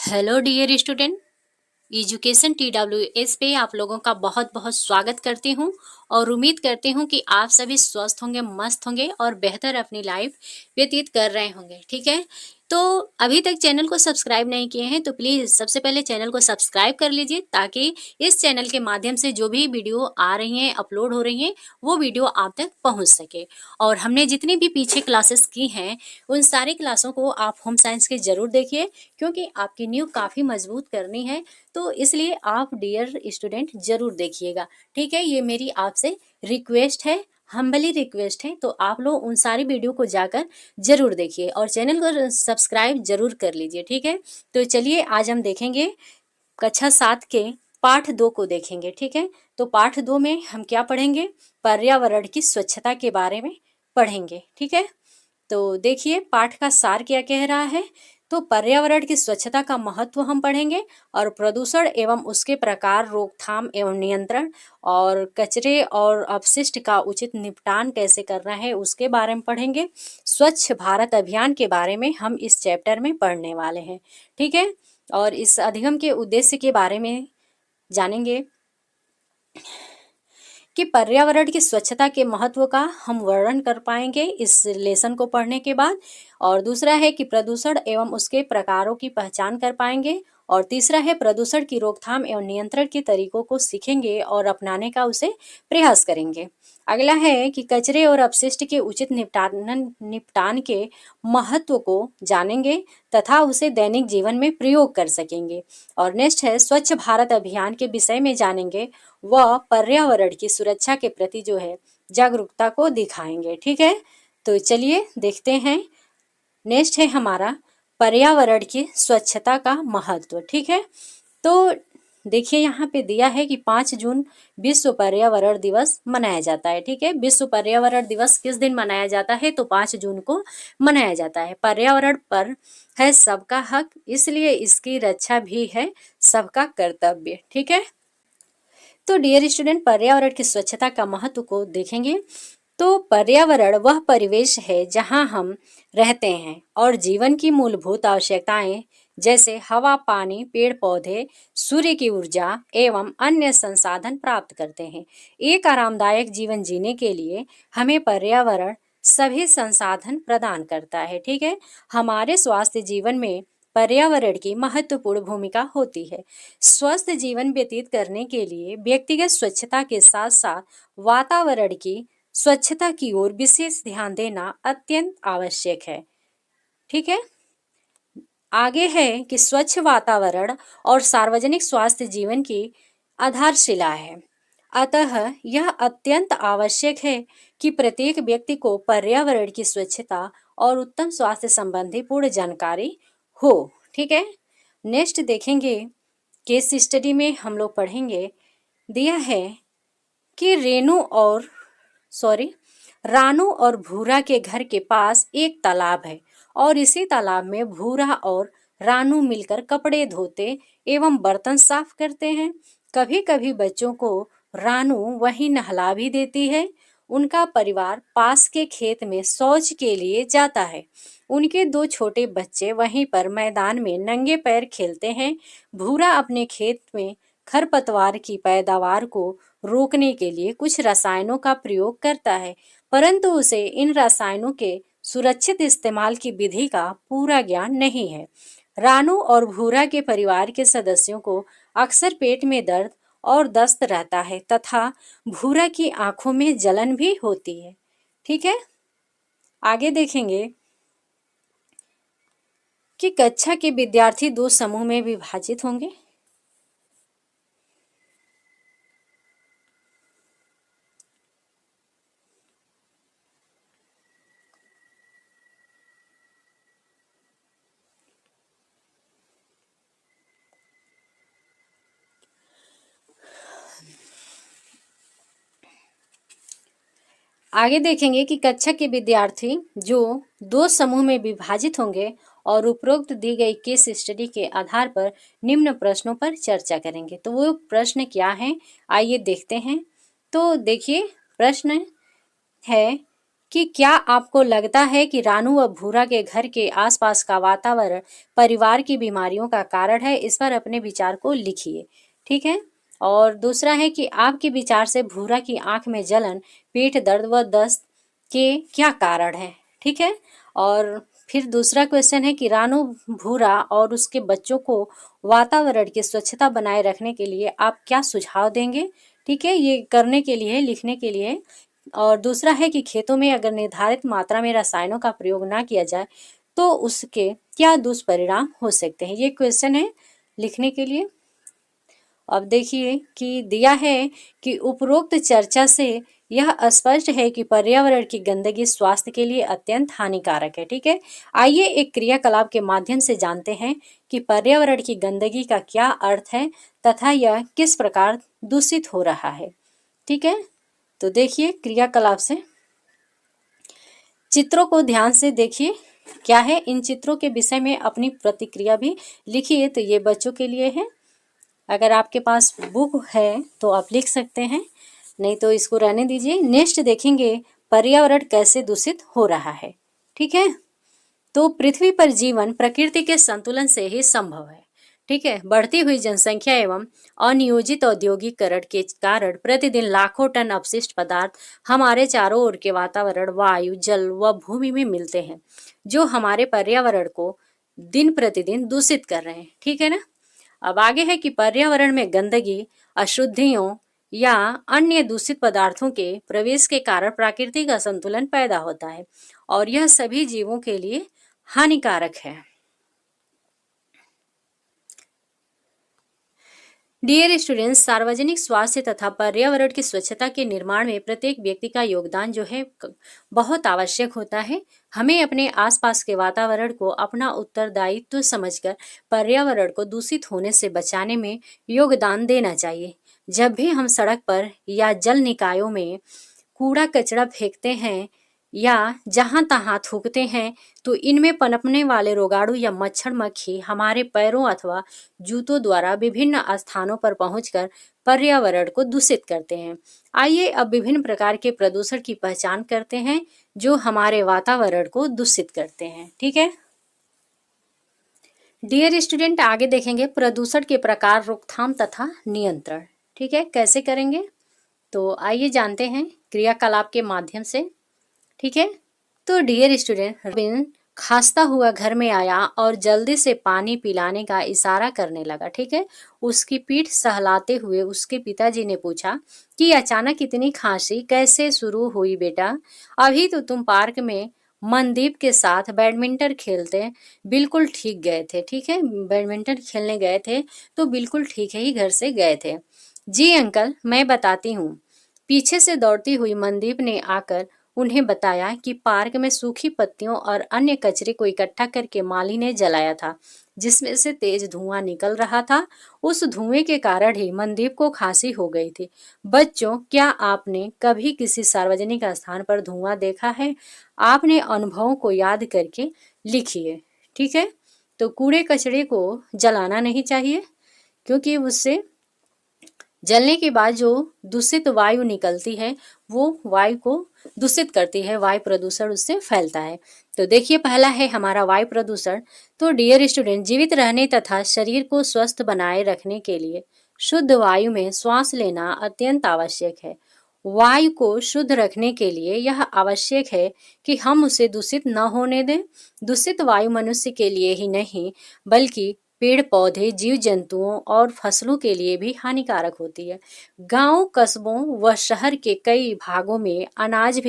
Hello dear student. Education TWS पे आप लोगों का बहुत बहुत स्वागत करती हूँ और उम्मीद करती हूँ कि आप सभी स्वस्थ होंगे, मस्त होंगे और बेहतर अपनी लाइफ व्यतीत कर रहे होंगे। ठीक है, तो अभी तक चैनल को सब्सक्राइब नहीं किए हैं तो प्लीज़ सबसे पहले चैनल को सब्सक्राइब कर लीजिए, ताकि इस चैनल के माध्यम से जो भी वीडियो आ रही हैं, अपलोड हो रही हैं, वो वीडियो आप तक पहुंच सके। और हमने जितनी भी पीछे क्लासेस की हैं उन सारी क्लासों को आप होम साइंस के ज़रूर देखिए, क्योंकि आपकी नींव काफ़ी मजबूत करनी है। तो इसलिए आप डियर स्टूडेंट जरूर देखिएगा। ठीक है, ये मेरी आपसे रिक्वेस्ट है, हम्बली रिक्वेस्ट है। तो आप लोग उन सारी वीडियो को जाकर जरूर देखिए और चैनल को सब्सक्राइब जरूर कर लीजिए। ठीक है, तो चलिए आज हम देखेंगे कक्षा 7 के पाठ 2 को देखेंगे। ठीक है, तो पाठ 2 में हम क्या पढ़ेंगे? पर्यावरण की स्वच्छता के बारे में पढ़ेंगे। ठीक है, तो देखिए पाठ का सार क्या कह रहा है। तो पर्यावरण की स्वच्छता का महत्व हम पढ़ेंगे और प्रदूषण एवं उसके प्रकार, रोकथाम एवं नियंत्रण और कचरे और अपशिष्ट का उचित निपटान कैसे करना है उसके बारे में पढ़ेंगे। स्वच्छ भारत अभियान के बारे में हम इस चैप्टर में पढ़ने वाले हैं। ठीक है, और इस अधिगम के उद्देश्य के बारे में जानेंगे कि पर्यावरण की स्वच्छता के महत्व का हम वर्णन कर पाएंगे इस लेसन को पढ़ने के बाद। और दूसरा है कि प्रदूषण एवं उसके प्रकारों की पहचान कर पाएंगे। और तीसरा है प्रदूषण की रोकथाम एवं नियंत्रण के तरीकों को सीखेंगे और अपनाने का उसे प्रयास करेंगे। अगला है कि कचरे और अपशिष्ट के उचित निपटान के महत्व को जानेंगे तथा उसे दैनिक जीवन में प्रयोग कर सकेंगे। और नेक्स्ट है स्वच्छ भारत अभियान के विषय में जानेंगे, वह पर्यावरण की सुरक्षा के प्रति जो है जागरूकता को दिखाएंगे। ठीक है, तो चलिए देखते हैं। नेक्स्ट है हमारा पर्यावरण की स्वच्छता का महत्व। ठीक है, तो देखिए यहाँ पे दिया है कि 5 जून विश्व पर्यावरण दिवस मनाया जाता है। ठीक है, विश्व पर्यावरण दिवस किस दिन मनाया जाता है? तो 5 जून को मनाया जाता है। पर्यावरण पर है सबका हक, इसलिए इसकी रक्षा भी है सबका कर्तव्य। ठीक है, तो डियर स्टूडेंट पर्यावरण की स्वच्छता का महत्व को देखेंगे। तो पर्यावरण वह परिवेश है जहां हम रहते हैं और जीवन की मूलभूत आवश्यकताएं जैसे हवा, पानी, पेड़ पौधे, सूर्य की ऊर्जा एवं अन्य संसाधन प्राप्त करते हैं। एक आरामदायक जीवन जीने के लिए हमें पर्यावरण सभी संसाधन प्रदान करता है। ठीक है, हमारे स्वास्थ्य जीवन में पर्यावरण की महत्वपूर्ण भूमिका होती है। स्वस्थ जीवन व्यतीत करने के लिए व्यक्तिगत स्वच्छता के साथ साथ वातावरण की स्वच्छता की ओर विशेष ध्यान देना अत्यंत आवश्यक है। ठीक है, आगे है कि स्वच्छ वातावरण और सार्वजनिक स्वास्थ्य जीवन की आधारशिला है। अतः यह अत्यंत आवश्यक है कि प्रत्येक व्यक्ति को पर्यावरण की स्वच्छता और उत्तम स्वास्थ्य संबंधी पूर्ण जानकारी हो। ठीक है, नेक्स्ट देखेंगे केस स्टडी में हम लोग पढ़ेंगे, दिया है कि रानू और भूरा के घर के पास एक तालाब है और इसी तालाब में भूरा और रानू मिलकर कपड़े धोते एवं बर्तन साफ करते हैं। कभी कभी बच्चों को रानू वहीं नहला भी देती है। उनका परिवार पास के खेत में शौच के लिए जाता है। उनके 2 छोटे बच्चे वहीं पर मैदान में नंगे पैर खेलते हैं। भूरा अपने खेत में खरपतवार की पैदावार को रोकने के लिए कुछ रसायनों का प्रयोग करता है, परंतु उसे इन रसायनों के सुरक्षित इस्तेमाल की विधि का पूरा ज्ञान नहीं है। रानू और भूरा के परिवार के सदस्यों को अक्सर पेट में दर्द और दस्त रहता है तथा भूरा की आंखों में जलन भी होती है। ठीक है, आगे देखेंगे कि कक्षा के विद्यार्थी 2 समूह में विभाजित होंगे। आगे देखेंगे कि कक्षा के विद्यार्थी जो 2 समूह में विभाजित होंगे और उपरोक्त दी गई केस स्टडी के आधार पर निम्न प्रश्नों पर चर्चा करेंगे। तो वो प्रश्न क्या हैं, आइए देखते हैं। तो देखिए प्रश्न है कि क्या आपको लगता है कि रानू व भूरा के घर के आसपास का वातावरण परिवार की बीमारियों का कारण है? इस पर अपने विचार को लिखिए। ठीक है। और दूसरा है कि आपके विचार से भूरा की आंख में जलन, पेट दर्द व दस्त के क्या कारण है? ठीक है। और फिर दूसरा क्वेश्चन है कि रानू भूरा और उसके बच्चों को वातावरण की स्वच्छता बनाए रखने के लिए आप क्या सुझाव देंगे? ठीक है, ये करने के लिए, लिखने के लिए। और दूसरा है कि खेतों में अगर निर्धारित मात्रा में रसायनों का प्रयोग ना किया जाए तो उसके क्या दुष्परिणाम हो सकते हैं? ये क्वेश्चन है लिखने के लिए। अब देखिए कि दिया है कि उपरोक्त चर्चा से यह स्पष्ट है कि पर्यावरण की गंदगी स्वास्थ्य के लिए अत्यंत हानिकारक है। ठीक है। आइए एक क्रियाकलाप के माध्यम से जानते हैं कि पर्यावरण की गंदगी का क्या अर्थ है तथा यह किस प्रकार दूषित हो रहा है। ठीक है। तो देखिए क्रियाकलाप से, चित्रों को ध्यान से देखिए क्या है। इन चित्रों के विषय में अपनी प्रतिक्रिया भी लिखिए। तो ये बच्चों के लिए है। अगर आपके पास बुक है तो आप लिख सकते हैं, नहीं तो इसको रहने दीजिए। नेक्स्ट देखेंगे पर्यावरण कैसे दूषित हो रहा है। ठीक है। तो पृथ्वी पर जीवन प्रकृति के संतुलन से ही संभव है। ठीक है। बढ़ती हुई जनसंख्या एवं अनियोजित औद्योगिकरण के कारण प्रतिदिन लाखों टन अपशिष्ट पदार्थ हमारे चारों ओर के वातावरण, वायु, जल व भूमि में मिलते हैं, जो हमारे पर्यावरण को दिन प्रतिदिन दूषित कर रहे हैं। ठीक है ना। अब आगे है कि पर्यावरण में गंदगी, अशुद्धियों या अन्य दूषित पदार्थों के प्रवेश के कारण प्राकृतिक असंतुलन पैदा होता है और यह सभी जीवों के लिए हानिकारक है। डियर स्टूडेंट्स, सार्वजनिक स्वास्थ्य तथा पर्यावरण की स्वच्छता के निर्माण में प्रत्येक व्यक्ति का योगदान जो है बहुत आवश्यक होता है। हमें अपने आसपास के वातावरण को अपना उत्तरदायित्व समझकर पर्यावरण को दूषित होने से बचाने में योगदान देना चाहिए। जब भी हम सड़क पर या जल निकायों में कूड़ा कचरा फेंकते हैं या जहां तहां थूकते हैं तो इनमें पनपने वाले रोगाणु या मच्छर मक्खी हमारे पैरों अथवा जूतों द्वारा विभिन्न स्थानों पर पहुंचकर पर्यावरण को दूषित करते हैं। आइए अब विभिन्न प्रकार के प्रदूषण की पहचान करते हैं जो हमारे वातावरण को दूषित करते हैं। ठीक है। डियर स्टूडेंट, आगे देखेंगे प्रदूषण के प्रकार, रोकथाम तथा नियंत्रण। ठीक है, कैसे करेंगे तो आइए जानते हैं क्रियाकलाप के माध्यम से। ठीक है। तो डियर स्टूडेंट, रबिन खांसता हुआ घर में आया और जल्दी से पानी पिलाने का इशारा करने लगा। ठीक है। उसकी पीठ सहलाते हुए उसके पिताजी ने पूछा कि अचानक इतनी खांसी कैसे शुरू हुई बेटा? अभी तो तुम पार्क में मनदीप के साथ बैडमिंटन खेलते बिल्कुल ठीक गए थे। ठीक है, बैडमिंटन खेलने गए थे तो बिल्कुल ठीक ही घर से गए थे। जी अंकल, मैं बताती हूँ। पीछे से दौड़ती हुई मनदीप ने आकर उन्हें बताया कि पार्क में सूखी पत्तियों और अन्य कचरे को इकट्ठा करके माली ने जलाया था, जिसमें से तेज धुआं निकल रहा था। उस धुएं के कारण ही मनदीप को खांसी हो गई थी। बच्चों, क्या आपने कभी किसी सार्वजनिक स्थान पर धुआं देखा है? आपने अनुभवों को याद करके लिखिए। ठीक है। तो कूड़े कचरे को जलाना नहीं चाहिए क्योंकि उससे जलने के बाद जो दूषित वायु निकलती है वो वायु को दूषित करती है, वायु प्रदूषण उससे फैलता है। तो देखिए पहला है हमारा वायु प्रदूषण। तो डियर स्टूडेंट, जीवित रहने तथा शरीर को स्वस्थ बनाए रखने के लिए शुद्ध वायु में श्वास लेना अत्यंत आवश्यक है। वायु को शुद्ध रखने के लिए यह आवश्यक है कि हम उसे दूषित न होने दें। दूषित वायु मनुष्य के लिए ही नहीं बल्कि पेड़ पौधे, जीव जंतुओं और फसलों के लिए भी हानिकारक होती है। गांव, कस्बों व शहर के कई भागों में आज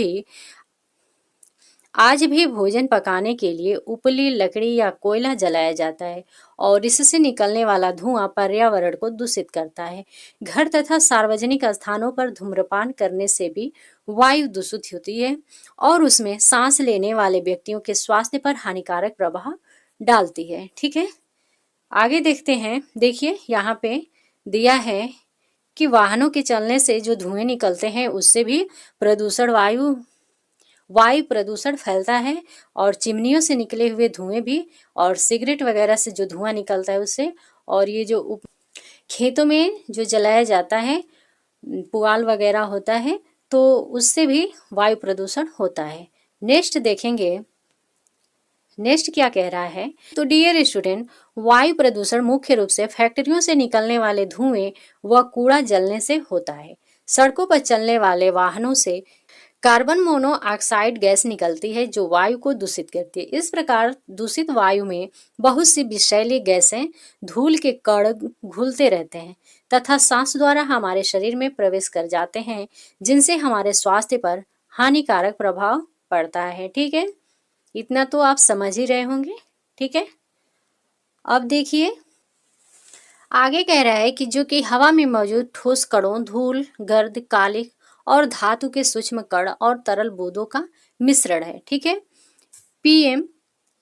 भी भोजन पकाने के लिए उपली, लकड़ी या कोयला जलाया जाता है और इससे निकलने वाला धुआं पर्यावरण को दूषित करता है। घर तथा सार्वजनिक स्थानों पर धूम्रपान करने से भी वायु दूषित होती है और उसमें सांस लेने वाले व्यक्तियों के स्वास्थ्य पर हानिकारक प्रभाव डालती है। ठीक है। आगे देखते हैं। देखिए यहाँ पे दिया है कि वाहनों के चलने से जो धुएं निकलते हैं उससे भी प्रदूषण वायु प्रदूषण फैलता है और चिमनियों से निकले हुए धुएं भी और सिगरेट वगैरह से जो धुआं निकलता है उससे, और ये जो खेतों में जो जलाया जाता है पुआल वगैरह होता है तो उससे भी वायु प्रदूषण होता है। नेक्स्ट देखेंगे, नेक्स्ट क्या कह रहा है। तो डियर स्टूडेंट, वायु प्रदूषण मुख्य रूप से फैक्ट्रियों से निकलने वाले धुएं व कूड़ा जलने से होता है। सड़कों पर चलने वाले वाहनों से कार्बन मोनोऑक्साइड गैस निकलती है जो वायु को दूषित करती है। इस प्रकार दूषित वायु में बहुत सी विषैली गैसें, धूल के कण घुलते रहते हैं तथा सांस द्वारा हमारे शरीर में प्रवेश कर जाते हैं, जिनसे हमारे स्वास्थ्य पर हानिकारक प्रभाव पड़ता है। ठीक है, इतना तो आप समझ ही रहे होंगे। ठीक है, अब देखिए आगे कह रहा है कि जो कि हवा में मौजूद ठोस कणों, धूल, गर्द, कालिख और धातु के सूक्ष्म कण और तरल बूंदों का मिश्रण है। ठीक है, पीएम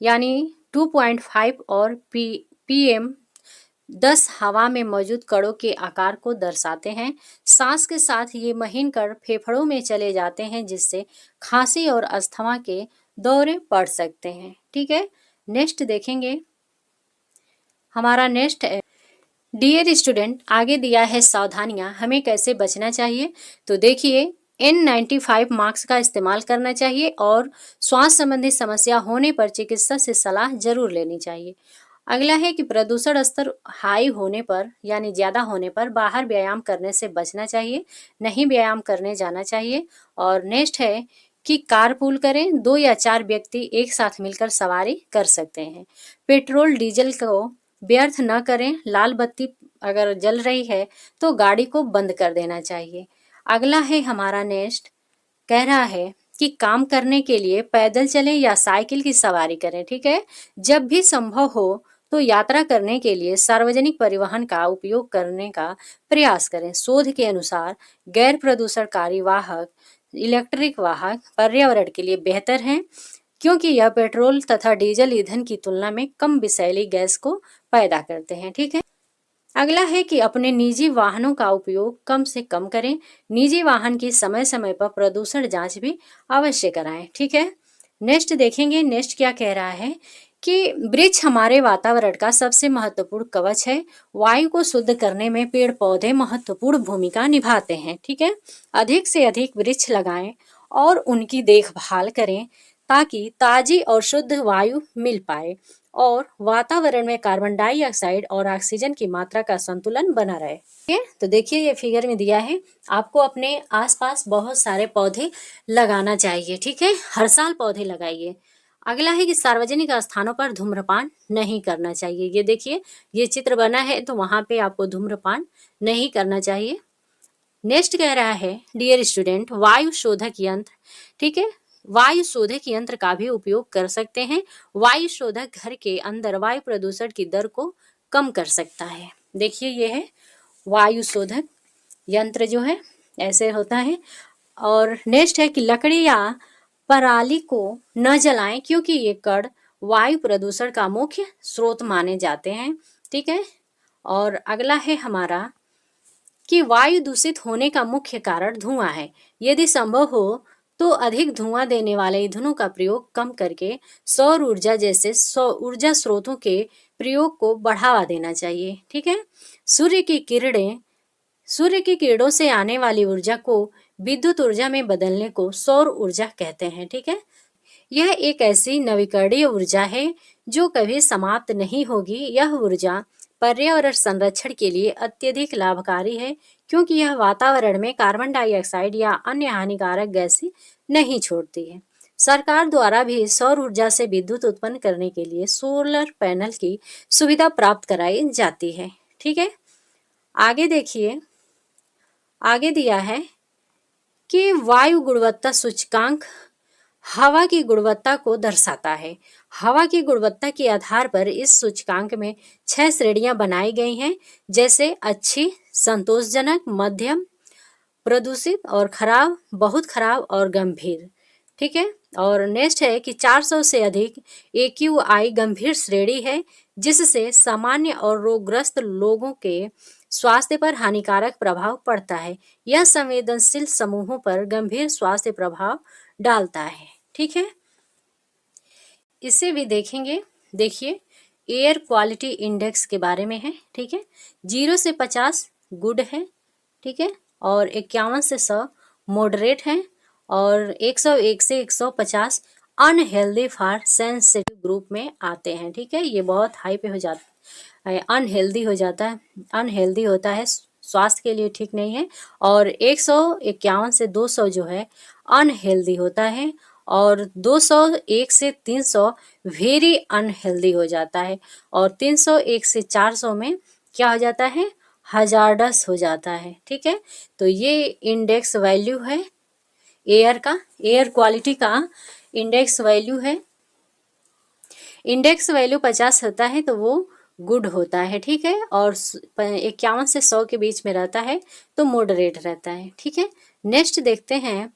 यानी 2.5 और पीएम 10 हवा में मौजूद कणों के आकार को दर्शाते हैं। सांस के साथ ये महीन कण फेफड़ों में चले जाते हैं, जिससे खांसी और अस्थमा के दौरे पड़ सकते हैं। ठीक है, नेक्स्ट देखेंगे, हमारा नेक्स्ट डियर स्टूडेंट आगे दिया है सावधानियां हमें कैसे बचना चाहिए। तो देखिए, N95 मास्क का इस्तेमाल करना चाहिए और श्वास संबंधी समस्या होने पर चिकित्सक से सलाह जरूर लेनी चाहिए। अगला है कि प्रदूषण स्तर हाई होने पर यानी ज़्यादा होने पर बाहर व्यायाम करने से बचना चाहिए, नहीं व्यायाम करने जाना चाहिए। और नेक्स्ट है कि कारपूल करें, 2 या 4 व्यक्ति एक साथ मिलकर सवारी कर सकते हैं। पेट्रोल डीजल को व्यर्थ न करें, लाल बत्ती अगर जल रही है तो गाड़ी को बंद कर देना चाहिए। अगला है हमारा नेक्स्ट, कह रहा है कि काम करने के लिए पैदल चलें या साइकिल की सवारी करें। ठीक है, जब भी संभव हो तो यात्रा करने के लिए सार्वजनिक परिवहन का उपयोग करने का प्रयास करें। शोध के अनुसार गैर प्रदूषणकारी वाहक इलेक्ट्रिक वाहन पर्यावरण के लिए बेहतर हैं, क्योंकि यह पेट्रोल तथा डीजल ईंधन की तुलना में कम विषैली गैस को पैदा करते हैं। ठीक है, अगला है कि अपने निजी वाहनों का उपयोग कम से कम करें। निजी वाहन की समय समय पर प्रदूषण जांच भी अवश्य कराएं। ठीक है, नेक्स्ट देखेंगे, नेक्स्ट क्या कह रहा है कि वृक्ष हमारे वातावरण का सबसे महत्वपूर्ण कवच है। वायु को शुद्ध करने में पेड़ पौधे महत्वपूर्ण भूमिका निभाते हैं। ठीक है, अधिक से अधिक वृक्ष लगाएं और उनकी देखभाल करें ताकि ताजी और शुद्ध वायु मिल पाए और वातावरण में कार्बन डाइऑक्साइड और ऑक्सीजन की मात्रा का संतुलन बना रहे। ठीक है, तो देखिए ये फिगर में दिया है, आपको अपने आसपास बहुत सारे पौधे लगाना चाहिए। ठीक है, हर साल पौधे लगाइए। अगला है कि सार्वजनिक स्थानों पर धूम्रपान नहीं करना चाहिए। ये देखिए, ये चित्र बना है तो वहां पे आपको धूम्रपान नहीं करना चाहिए। नेक्स्ट कह रहा है डियर स्टूडेंट, वायु शोधक यंत्र। ठीक है, वायु शोधक यंत्र का भी उपयोग कर सकते हैं। वायु शोधक घर के अंदर वायु प्रदूषण की दर को कम कर सकता है। देखिए ये है वायु शोधक यंत्र जो है ऐसे होता है। और नेक्स्ट है कि लकड़ी या पराली को न जलाएं, क्योंकि ये कण वायु प्रदूषण का मुख्य स्रोत माने जाते हैं। ठीक है, और अगला है हमारा कि वायु दूषित होने का मुख्य कारण धुआं है। यदि संभव हो तो अधिक धुआं देने वाले ईंधनों का प्रयोग कम करके सौर ऊर्जा जैसे ऊर्जा स्रोतों के प्रयोग को बढ़ावा देना चाहिए। ठीक है, सूर्य की किरणों से आने वाली ऊर्जा को विद्युत ऊर्जा में बदलने को सौर ऊर्जा कहते हैं। ठीक है, यह एक ऐसी नवीकरणीय ऊर्जा है जो कभी समाप्त नहीं होगी। यह ऊर्जा पर्यावरण संरक्षण के लिए अत्यधिक लाभकारी है, क्योंकि यह वातावरण में कार्बन डाइऑक्साइड या अन्य हानिकारक गैसें नहीं छोड़ती है। सरकार द्वारा भी सौर ऊर्जा से विद्युत उत्पन्न करने के लिए सोलर पैनल की सुविधा प्राप्त कराई जाती है। ठीक है, आगे देखिए, आगे दिया है कि वायु गुणवत्ता सूचकांक हवा की गुणवत्ता को दर्शाता है। हवा की गुणवत्ता के आधार पर इस सूचकांक में 6 श्रेणियां बनाई गई हैं, जैसे अच्छी, संतोषजनक, मध्यम, प्रदूषित और खराब, बहुत खराब और गंभीर। ठीक है, और नेक्स्ट है कि 400 से अधिक AQI गंभीर श्रेणी है, जिससे सामान्य और रोगग्रस्त लोगों के स्वास्थ्य पर हानिकारक प्रभाव पड़ता है। यह संवेदनशील समूहों पर गंभीर स्वास्थ्य प्रभाव डालता है। ठीक है, इसे भी देखेंगे। देखिए, एयर क्वालिटी इंडेक्स के बारे में है। ठीक है, 0 से 50 गुड है। ठीक है, और 51 से 100 मॉडरेट है, और 101 से 150 अनहेल्दी फॉर सेंसिटिव ग्रुप में आते हैं। ठीक है, ये बहुत हाई पे हो जाता है, अनहेल्दी हो जाता है, अनहेल्दी होता है, स्वास्थ्य के लिए ठीक नहीं है। और 151 से 200 जो है अनहेल्दी होता है, और 201 से 300 वेरी अनहेल्दी हो जाता है, और 301 से 400 में क्या हो जाता है, हजार्डस हो जाता है। ठीक है, तो ये इंडेक्स वैल्यू है एयर का, एयर क्वालिटी का इंडेक्स वैल्यू है। इंडेक्स वैल्यू 50 होता है तो वो गुड होता है। ठीक है, और 51 से 100 के बीच में रहता है तो मॉडरेट रहता है। ठीक है, नेक्स्ट देखते हैं।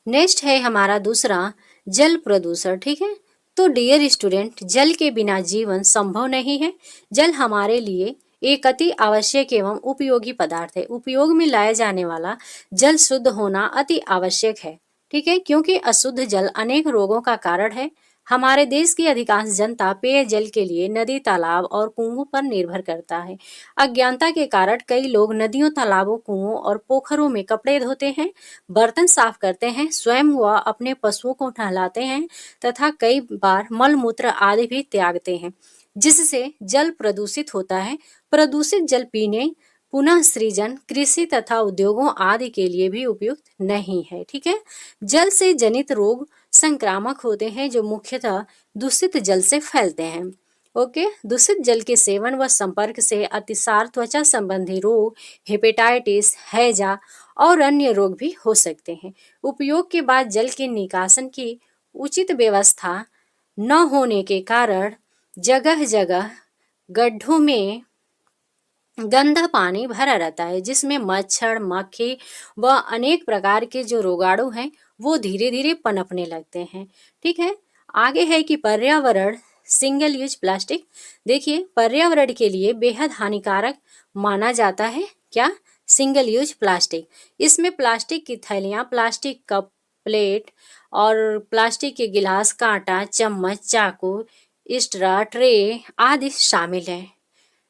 नेक्स्ट है हमारा दूसरा जल प्रदूषण। ठीक है, तो डियर स्टूडेंट, जल के बिना जीवन संभव नहीं है। जल हमारे लिए एक अति आवश्यक एवं उपयोगी पदार्थ है। उपयोग में लाया जाने वाला जल शुद्ध होना अति आवश्यक है। ठीक है, क्योंकि अशुद्ध जल अनेक रोगों का कारण है। हमारे देश की अधिकांश जनता पेयजल के लिए नदी, तालाब और कुओं पर निर्भर करता है। अज्ञानता के कारण कई लोग नदियों, तालाबों, कुओं और पोखरों में कपड़े धोते हैं, बर्तन साफ करते हैं, स्वयं व अपने पशुओं को नहलाते हैं तथा कई बार मल मूत्र आदि भी त्यागते हैं, जिससे जल प्रदूषित होता है। प्रदूषित जल पीने, पुनः सृजन, कृषि तथा उद्योगों आदि के लिए भी उपयुक्त नहीं है। ठीक है, जल से जनित रोग संक्रामक होते हैं जो मुख्यतः दूषित जल से फैलते हैं। ओके, दूषित जल के सेवन व संपर्क से अतिसार, त्वचा संबंधी रोग, हेपेटाइटिस, हैजा और अन्य रोग भी हो सकते हैं। उपयोग के बाद जल के निकासन की उचित व्यवस्था न होने के कारण जगह जगह गड्ढों में गंदा पानी भरा रहता है, जिसमें मच्छर, मक्खी व अनेक प्रकार के जो रोगाणु हैं वो धीरे धीरे पनपने लगते हैं। ठीक है, आगे है कि पर्यावरण, सिंगल यूज प्लास्टिक। देखिए, पर्यावरण के लिए बेहद हानिकारक माना जाता है क्या, सिंगल यूज प्लास्टिक। इसमें प्लास्टिक की थैलियाँ, प्लास्टिक कप, प्लेट और प्लास्टिक के गिलास, कांटा, चम्मच, चाकू, स्ट्रा, ट्रे आदि शामिल हैं।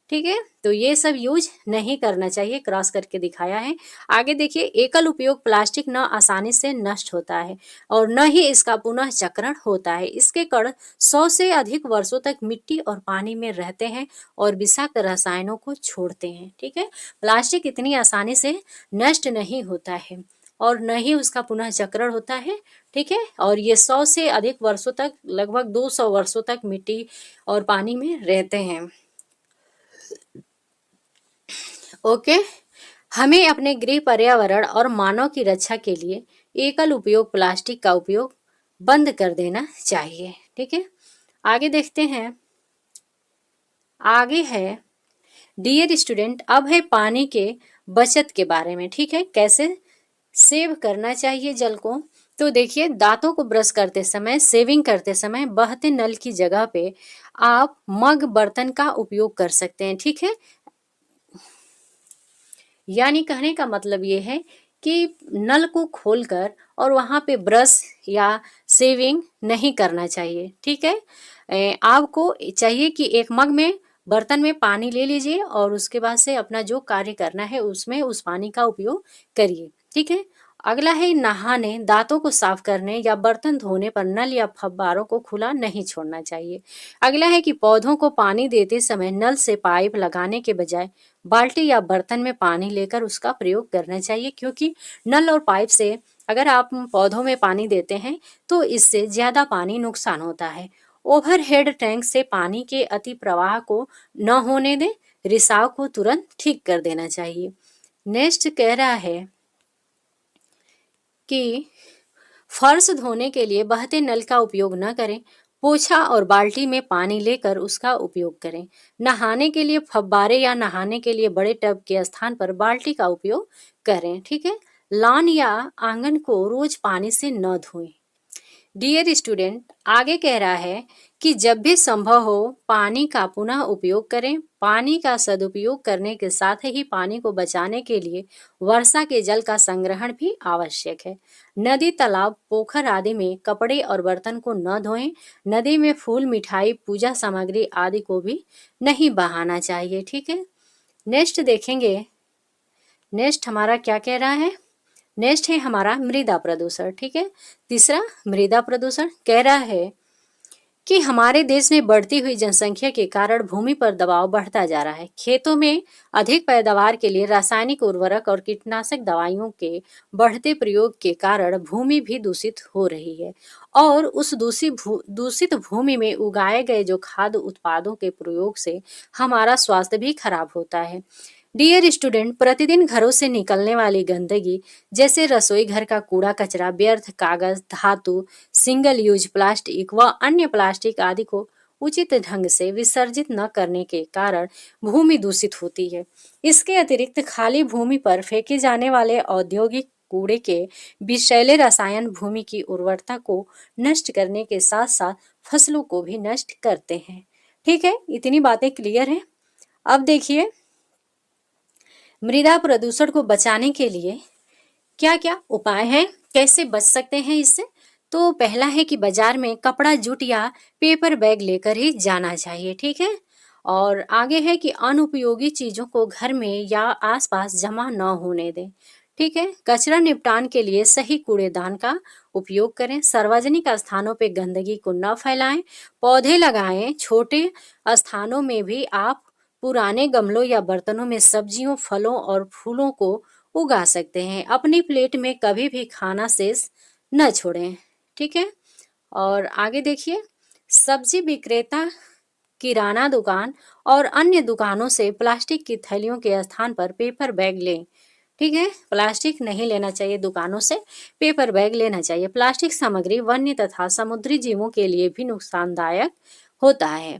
ठीक है, तो ये सब यूज नहीं करना चाहिए, क्रॉस करके दिखाया है। आगे देखिए, एकल उपयोग प्लास्टिक न आसानी से नष्ट होता है और न ही इसका पुनः चक्रण होता है। इसके कण 100 से अधिक वर्षों तक मिट्टी और पानी में रहते हैं और विषाक्त रसायनों को छोड़ते हैं। ठीक है, प्लास्टिक इतनी आसानी से नष्ट नहीं होता है और न ही उसका पुनः चक्रण होता है। ठीक है, और ये 100 से अधिक वर्षों तक, लगभग 200 वर्षों तक मिट्टी और पानी में रहते हैं। ओके, हमें अपने गृह, पर्यावरण और मानव की रक्षा के लिए एकल उपयोग प्लास्टिक का उपयोग बंद कर देना चाहिए। ठीक है, आगे देखते हैं। आगे है डियर स्टूडेंट, अब है पानी के बचत के बारे में। ठीक है, कैसे सेव करना चाहिए जल को। तो देखिए, दांतों को ब्रश करते समय, सेविंग करते समय बहते नल की जगह पे आप मग, बर्तन का उपयोग कर सकते हैं। ठीक है, यानी कहने का मतलब ये है कि नल को खोलकर और वहाँ पे ब्रश या सेविंग नहीं करना चाहिए। ठीक है, आपको चाहिए कि एक मग में, बर्तन में पानी ले लीजिए और उसके बाद से अपना जो कार्य करना है उसमें उस पानी का उपयोग करिए। ठीक है, अगला है नहाने, दांतों को साफ करने या बर्तन धोने पर नल या फव्वारों को खुला नहीं छोड़ना चाहिए। अगला है कि पौधों को पानी देते समय नल से पाइप लगाने के बजाय बाल्टी या बर्तन में पानी लेकर उसका प्रयोग करना चाहिए, क्योंकि नल और पाइप से अगर आप पौधों में पानी देते हैं तो इससे ज्यादा पानी नुकसान होता है। ओवरहेड टैंक से पानी के अति प्रवाह को न होने दें, रिसाव को तुरंत ठीक कर देना चाहिए। नेक्स्ट कह रहा है कि फर्श धोने के लिए बहते नल का उपयोग न करें, पोछा और बाल्टी में पानी लेकर उसका उपयोग करें। नहाने के लिए फव्वारे या नहाने के लिए बड़े टब के स्थान पर बाल्टी का उपयोग करें। ठीक है, लॉन या आंगन को रोज पानी से न धोएं। डियर स्टूडेंट, आगे कह रहा है कि जब भी संभव हो पानी का पुनः उपयोग करें। पानी का सदुपयोग करने के साथ ही पानी को बचाने के लिए वर्षा के जल का संग्रहण भी आवश्यक है। नदी, तालाब, पोखर आदि में कपड़े और बर्तन को न धोएं। नदी में फूल, मिठाई, पूजा सामग्री आदि को भी नहीं बहाना चाहिए। ठीक है, नेक्स्ट देखेंगे। नेक्स्ट हमारा क्या कह रहा है, नेक्स्ट है हमारा मृदा प्रदूषण। ठीक है, तीसरा मृदा प्रदूषण कह रहा है कि हमारे देश में बढ़ती हुई जनसंख्या के कारण भूमि पर दबाव बढ़ता जा रहा है। खेतों में अधिक पैदावार के लिए रासायनिक उर्वरक और कीटनाशक दवाइयों के बढ़ते प्रयोग के कारण भूमि भी दूषित हो रही है और उस दूषित भूमि में उगाए गए जो खाद्य उत्पादों के प्रयोग से हमारा स्वास्थ्य भी खराब होता है। डियर स्टूडेंट, प्रतिदिन घरों से निकलने वाली गंदगी जैसे रसोई घर का कूड़ा कचरा, व्यर्थ कागज, धातु, सिंगल यूज प्लास्टिक व अन्य प्लास्टिक आदि को उचित ढंग से विसर्जित न करने के कारण भूमि दूषित होती है। इसके अतिरिक्त खाली भूमि पर फेंके जाने वाले औद्योगिक कूड़े के विषैले रसायन भूमि की उर्वरता को नष्ट करने के साथ साथ फसलों को भी नष्ट करते हैं। ठीक है, इतनी बातें क्लियर हैं। अब देखिए, मृदा प्रदूषण को बचाने के लिए क्या क्या उपाय हैं, कैसे बच सकते हैं इससे। तो पहला है कि बाजार में कपड़ा, जूट या पेपर बैग लेकर ही जाना चाहिए। ठीक है, और आगे है कि अनुपयोगी चीजों को घर में या आसपास जमा न होने दें। ठीक है, कचरा निपटान के लिए सही कूड़ेदान का उपयोग करें। सार्वजनिक स्थानों पे गंदगी को न फैलाएं। पौधे लगाएं। छोटे स्थानों में भी आप पुराने गमलों या बर्तनों में सब्जियों, फलों और फूलों को उगा सकते हैं। अपनी प्लेट में कभी भी खाना शेष न छोड़ें। ठीक है, और आगे देखिए, सब्जी विक्रेता, किराना दुकान और अन्य दुकानों से प्लास्टिक की थैलियों के स्थान पर पेपर बैग लें। ठीक है, प्लास्टिक नहीं लेना चाहिए, दुकानों से पेपर बैग लेना चाहिए। प्लास्टिक सामग्री वन्य तथा समुद्री जीवों के लिए भी नुकसानदायक होता है।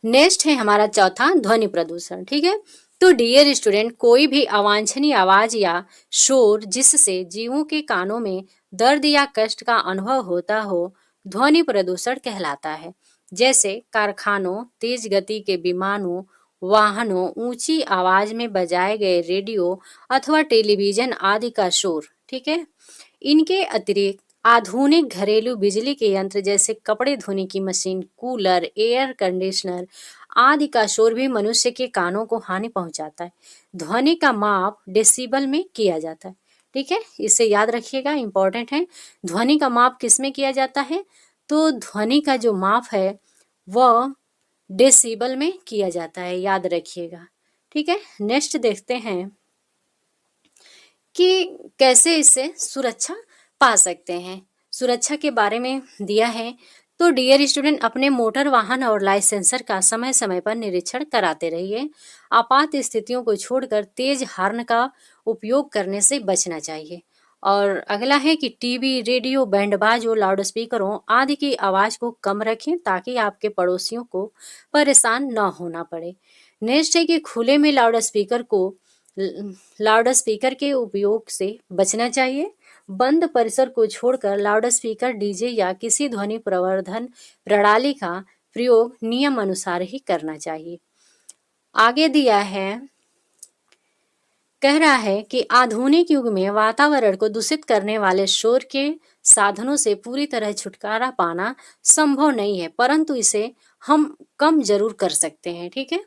नेक्स्ट है हमारा चौथा, ध्वनि प्रदूषण। ठीक है, तो डियर स्टूडेंट, कोई भी अवांछनीय आवाज या शोर जिससे जीवों के कानों में दर्द या कष्ट का अनुभव होता हो, ध्वनि प्रदूषण कहलाता है। जैसे कारखानों, तेज गति के विमानों, वाहनों, ऊंची आवाज में बजाए गए रेडियो अथवा टेलीविजन आदि का शोर। ठीक है, इनके अतिरिक्त आधुनिक घरेलू बिजली के यंत्र जैसे कपड़े धोने की मशीन, कूलर, एयर कंडीशनर आदि का शोर भी मनुष्य के कानों को हानि पहुंचाता है। ध्वनि का माप डेसिबल में किया जाता है। ठीक है, इसे याद रखिएगा, इंपॉर्टेंट है। ध्वनि का माप किस में किया जाता है, तो ध्वनि का जो माप है वह डेसिबल में किया जाता है, याद रखिएगा। ठीक है, नेक्स्ट देखते हैं कि कैसे इससे सुरक्षा पा सकते हैं। सुरक्षा के बारे में दिया है, तो डियर स्टूडेंट, अपने मोटर वाहन और लाइसेंसर का समय समय पर निरीक्षण कराते रहिए। आपात स्थितियों को छोड़कर तेज हॉर्न का उपयोग करने से बचना चाहिए। और अगला है कि टीवी, रेडियो, बैंड बाजों, लाउड स्पीकरों आदि की आवाज को कम रखें ताकि आपके पड़ोसियों को परेशान न होना पड़े। नेक्स्ट है कि खुले में लाउड स्पीकर के उपयोग से बचना चाहिए। बंद परिसर को छोड़कर लाउड स्पीकर, डीजे या किसी ध्वनि प्रवर्धन प्रणाली का प्रयोग नियम अनुसार ही करना चाहिए। आगे दिया है, कह रहा है कि आधुनिक युग में वातावरण को दूषित करने वाले शोर के साधनों से पूरी तरह छुटकारा पाना संभव नहीं है, परंतु इसे हम कम जरूर कर सकते हैं। ठीक है,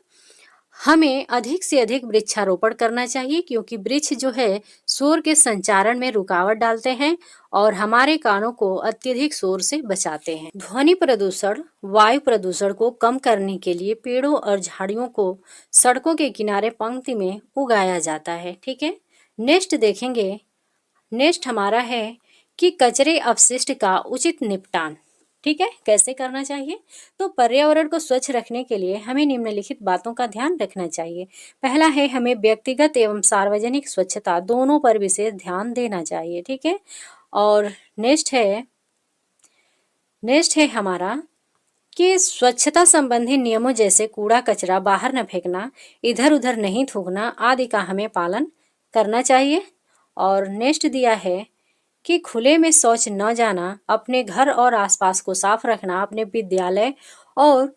हमें अधिक से अधिक वृक्षारोपण करना चाहिए क्योंकि वृक्ष जो है शोर के संचारण में रुकावट डालते हैं और हमारे कानों को अत्यधिक शोर से बचाते हैं। ध्वनि प्रदूषण, वायु प्रदूषण को कम करने के लिए पेड़ों और झाड़ियों को सड़कों के किनारे पंक्ति में उगाया जाता है। ठीक है, नेक्स्ट देखेंगे, नेक्स्ट हमारा है कि कचरे अपशिष्ट का उचित निपटान। ठीक है, कैसे करना चाहिए, तो पर्यावरण को स्वच्छ रखने के लिए हमें निम्नलिखित बातों का ध्यान रखना चाहिए। पहला है, हमें व्यक्तिगत एवं सार्वजनिक स्वच्छता दोनों पर विशेष ध्यान देना चाहिए। ठीक है, और नेक्स्ट है हमारा कि स्वच्छता संबंधी नियमों जैसे कूड़ा कचरा बाहर न फेंकना, इधर उधर नहीं थूकना आदि का हमें पालन करना चाहिए। और नेक्स्ट दिया है कि खुले में शौच न जाना, अपने घर और आसपास को साफ रखना, अपने विद्यालय और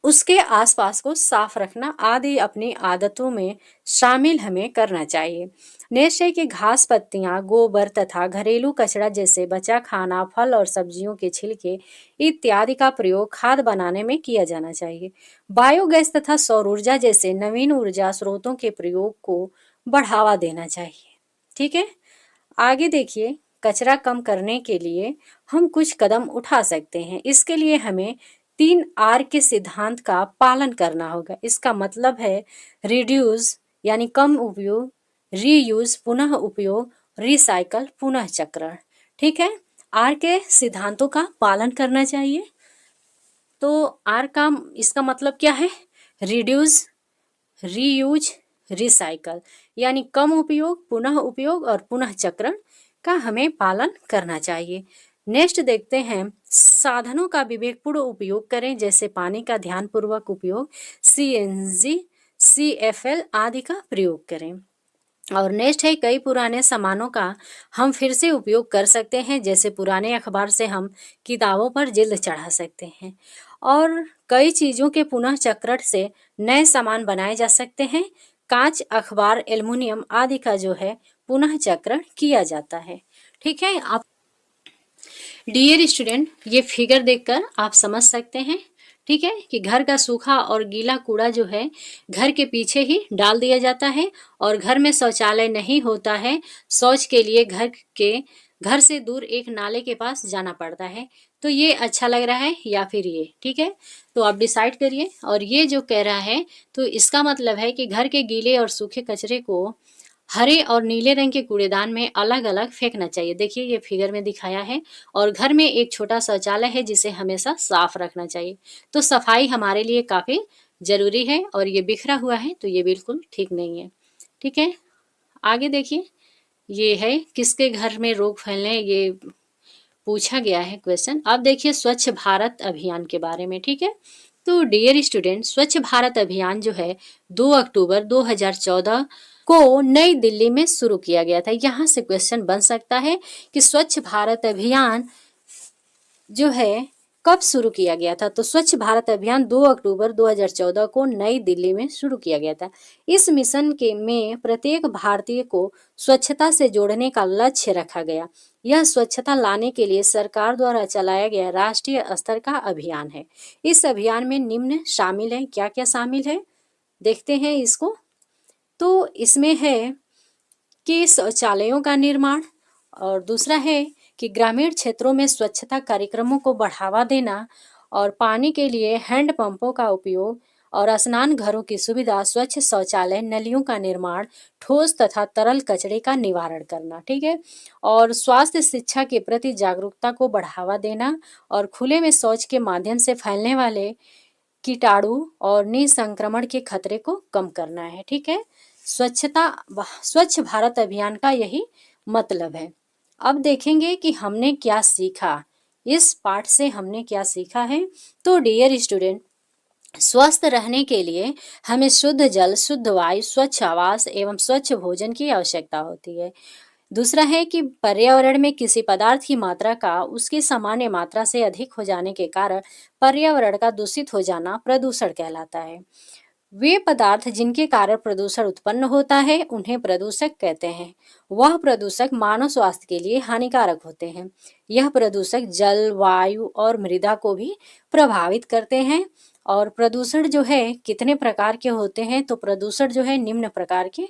उसके आसपास को साफ रखना आदि अपनी आदतों में शामिल हमें करना चाहिए। नेक्स्ट है कि घास, पत्तियां, गोबर तथा घरेलू कचरा जैसे बचा खाना, फल और सब्जियों के छिलके इत्यादि का प्रयोग खाद बनाने में किया जाना चाहिए। बायोगैस तथा सौर ऊर्जा जैसे नवीन ऊर्जा स्रोतों के प्रयोग को बढ़ावा देना चाहिए। ठीक है, आगे देखिए, कचरा कम करने के लिए हम कुछ कदम उठा सकते हैं। इसके लिए हमें 3R के सिद्धांत का पालन करना होगा। इसका मतलब है रिड्यूस यानी कम उपयोग, रीयूज पुनः उपयोग, रिसाइकल पुनः चक्रण। ठीक है, आर के सिद्धांतों का पालन करना चाहिए। तो आर का इसका मतलब क्या है? रिड्यूस, रीयूज, रिसाइकल, यानी कम उपयोग, पुनः उपयोग और पुनः चक्रण का हमें पालन करना चाहिए। नेक्स्ट देखते हैं, साधनों का विवेकपूर्ण उपयोग करें, जैसे पानी का ध्यानपूर्वक उपयोग, CNG, CFL आदि का प्रयोग करें। और नेक्स्ट है, कई पुराने सामानों का हम फिर से उपयोग कर सकते हैं, जैसे पुराने अखबार से हम किताबों पर जिल्द चढ़ा सकते हैं। और कई चीज़ों के पुनः चक्रण से नए सामान बनाए जा सकते हैं। कांच, अखबार, एल्युमिनियम आदि का जो है पुनः चक्रण किया जाता है। ठीक है, आप डियर स्टूडेंट, ये फिगर देखकर आप समझ सकते हैं, ठीक है, कि घर का सूखा और गीला कूड़ा जो है घर के पीछे ही डाल दिया जाता है और घर में शौचालय नहीं होता है। शौच के लिए घर से दूर एक नाले के पास जाना पड़ता है। तो ये अच्छा लग रहा है या फिर ये? ठीक है, तो आप डिसाइड करिए। और ये जो कह रहा है, तो इसका मतलब है कि घर के गीले और सूखे कचरे को हरे और नीले रंग के कूड़ेदान में अलग अलग फेंकना चाहिए। देखिए, ये फिगर में दिखाया है। और घर में एक छोटा शौचालय है जिसे हमेशा साफ रखना चाहिए। तो सफाई हमारे लिए काफ़ी ज़रूरी है और ये बिखरा हुआ है तो ये बिल्कुल ठीक नहीं है। ठीक है, आगे देखिए, ये है किसके घर में रोग फैलने, ये पूछा गया है क्वेश्चन। अब देखिए स्वच्छ भारत अभियान के बारे में। ठीक है, तो डियर स्टूडेंट, स्वच्छ भारत अभियान जो है 2 अक्टूबर 2014 को नई दिल्ली में शुरू किया गया था। यहाँ से क्वेश्चन बन सकता है कि स्वच्छ भारत अभियान जो है कब शुरू किया गया था? तो स्वच्छ भारत अभियान 2 अक्टूबर 2014 को नई दिल्ली में शुरू किया गया था। इस मिशन के में प्रत्येक भारतीय को स्वच्छता से जोड़ने का लक्ष्य रखा गया। यह स्वच्छता लाने के लिए सरकार द्वारा चलाया गया राष्ट्रीय स्तर का अभियान है। इस अभियान में निम्न शामिल है। क्या क्या शामिल है देखते हैं इसको। तो इसमें है कि शौचालयों का निर्माण, और दूसरा है कि ग्रामीण क्षेत्रों में स्वच्छता कार्यक्रमों को बढ़ावा देना, और पानी के लिए हैंडपंपों का उपयोग, और स्नान घरों की सुविधा, स्वच्छ शौचालय, नलियों का निर्माण, ठोस तथा तरल कचरे का निवारण करना। ठीक है, और स्वास्थ्य शिक्षा के प्रति जागरूकता को बढ़ावा देना, और खुले में शौच के माध्यम से फैलने वाले कीटाणु और निसंक्रमण के खतरे को कम करना है। ठीक है, स्वच्छ भारत अभियान का यही मतलब है। अब देखेंगे कि हमने क्या सीखा, इस पाठ से हमने क्या सीखा है। तो डियर स्टूडेंट, स्वस्थ रहने के लिए हमें शुद्ध जल, शुद्ध वायु, स्वच्छ आवास एवं स्वच्छ भोजन की आवश्यकता होती है। दूसरा है कि पर्यावरण में किसी पदार्थ की मात्रा का उसकी सामान्य मात्रा से अधिक हो जाने के कारण पर्यावरण का दूषित हो जाना प्रदूषण कहलाता है। वे पदार्थ जिनके कारण प्रदूषण उत्पन्न होता है उन्हें प्रदूषक कहते हैं। वह प्रदूषक मानव स्वास्थ्य के लिए हानिकारक होते हैं। यह प्रदूषक जल, वायु और मृदा को भी प्रभावित करते हैं। और प्रदूषण जो है कितने प्रकार के होते हैं? तो प्रदूषण जो है निम्न प्रकार के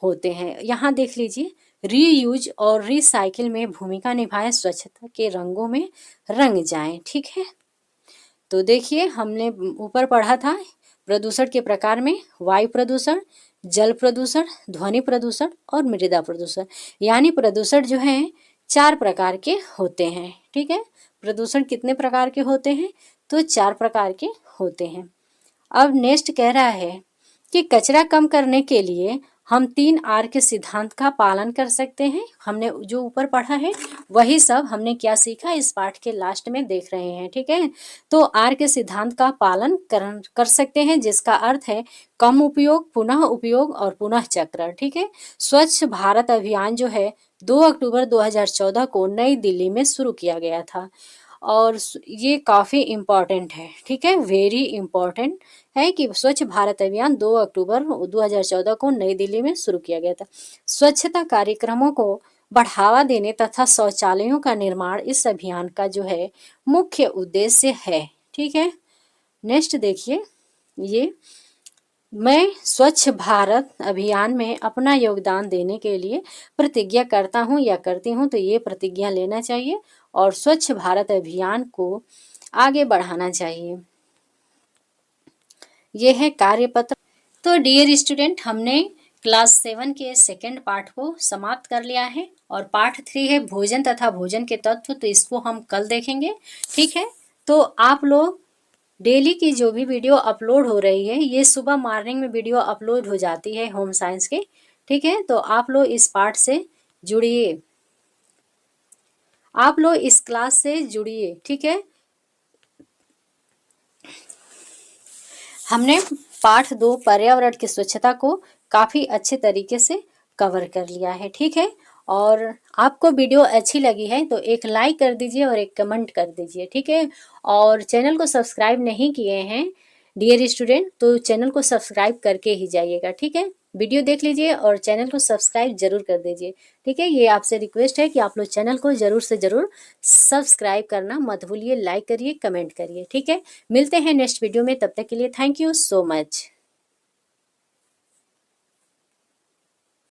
होते हैं। यहाँ देख लीजिए, रीयूज और रिसाइकिल में भूमिका निभाएं, स्वच्छता के रंगों में रंग जाएं। ठीक है, तो देखिए हमने ऊपर पढ़ा था प्रदूषण के प्रकार में वायु प्रदूषण, जल प्रदूषण, ध्वनि प्रदूषण और मृदा प्रदूषण। यानी प्रदूषण जो है 4 प्रकार के होते हैं। ठीक है, प्रदूषण कितने प्रकार के होते हैं? तो 4 प्रकार के होते हैं। अब नेक्स्ट कह रहा है कि कचरा कम करने के लिए हम 3R के सिद्धांत का पालन कर सकते हैं। हमने जो ऊपर पढ़ा है वही सब हमने क्या सीखा इस पाठ के लास्ट में देख रहे हैं। ठीक है, तो R के सिद्धांत का पालन कर सकते हैं, जिसका अर्थ है कम उपयोग, पुनः उपयोग और पुनः चक्रण। ठीक है, स्वच्छ भारत अभियान जो है 2 अक्टूबर 2014 को नई दिल्ली में शुरू किया गया था। और ये काफ़ी इम्पॉर्टेंट है, ठीक है, वेरी इम्पॉर्टेंट है कि स्वच्छ भारत अभियान 2 अक्टूबर 2014 को नई दिल्ली में शुरू किया गया था। स्वच्छता कार्यक्रमों को बढ़ावा देने तथा शौचालयों का निर्माण इस अभियान का जो है मुख्य उद्देश्य है, ठीक है। नेक्स्ट देखिए, ये मैं स्वच्छ भारत अभियान में अपना योगदान देने के लिए प्रतिज्ञा करता हूँ या करती हूँ, तो ये प्रतिज्ञा लेना चाहिए और स्वच्छ भारत अभियान को आगे बढ़ाना चाहिए। ये है कार्यपत्र। तो डियर स्टूडेंट, हमने क्लास 7 के सेकेंड पार्ट को समाप्त कर लिया है और पार्ट 3 है भोजन तथा भोजन के तत्व, तो इसको हम कल देखेंगे, ठीक है। तो आप लोग डेली की जो भी वीडियो अपलोड हो रही है, ये सुबह मॉर्निंग में वीडियो अपलोड हो जाती है होम साइंस के, ठीक है। तो आप लोग इस पार्ट से जुड़िए, आप लोग इस क्लास से जुड़िए, ठीक है। हमने पाठ 2 पर्यावरण की स्वच्छता को काफ़ी अच्छे तरीके से कवर कर लिया है, ठीक है। और आपको वीडियो अच्छी लगी है तो एक लाइक कर दीजिए और एक कमेंट कर दीजिए, ठीक है। और चैनल को सब्सक्राइब नहीं किए हैं डियर स्टूडेंट, तो चैनल को सब्सक्राइब करके ही जाइएगा, ठीक है। वीडियो देख लीजिए और चैनल को सब्सक्राइब जरूर कर दीजिए, ठीक है। ये आपसे रिक्वेस्ट है कि आप लोग चैनल को जरूर से जरूर सब्सक्राइब करना मत भूलिए, लाइक करिए, कमेंट करिए, ठीक है। मिलते हैं नेक्स्ट वीडियो में, तब तक के लिए थैंक यू सो मच।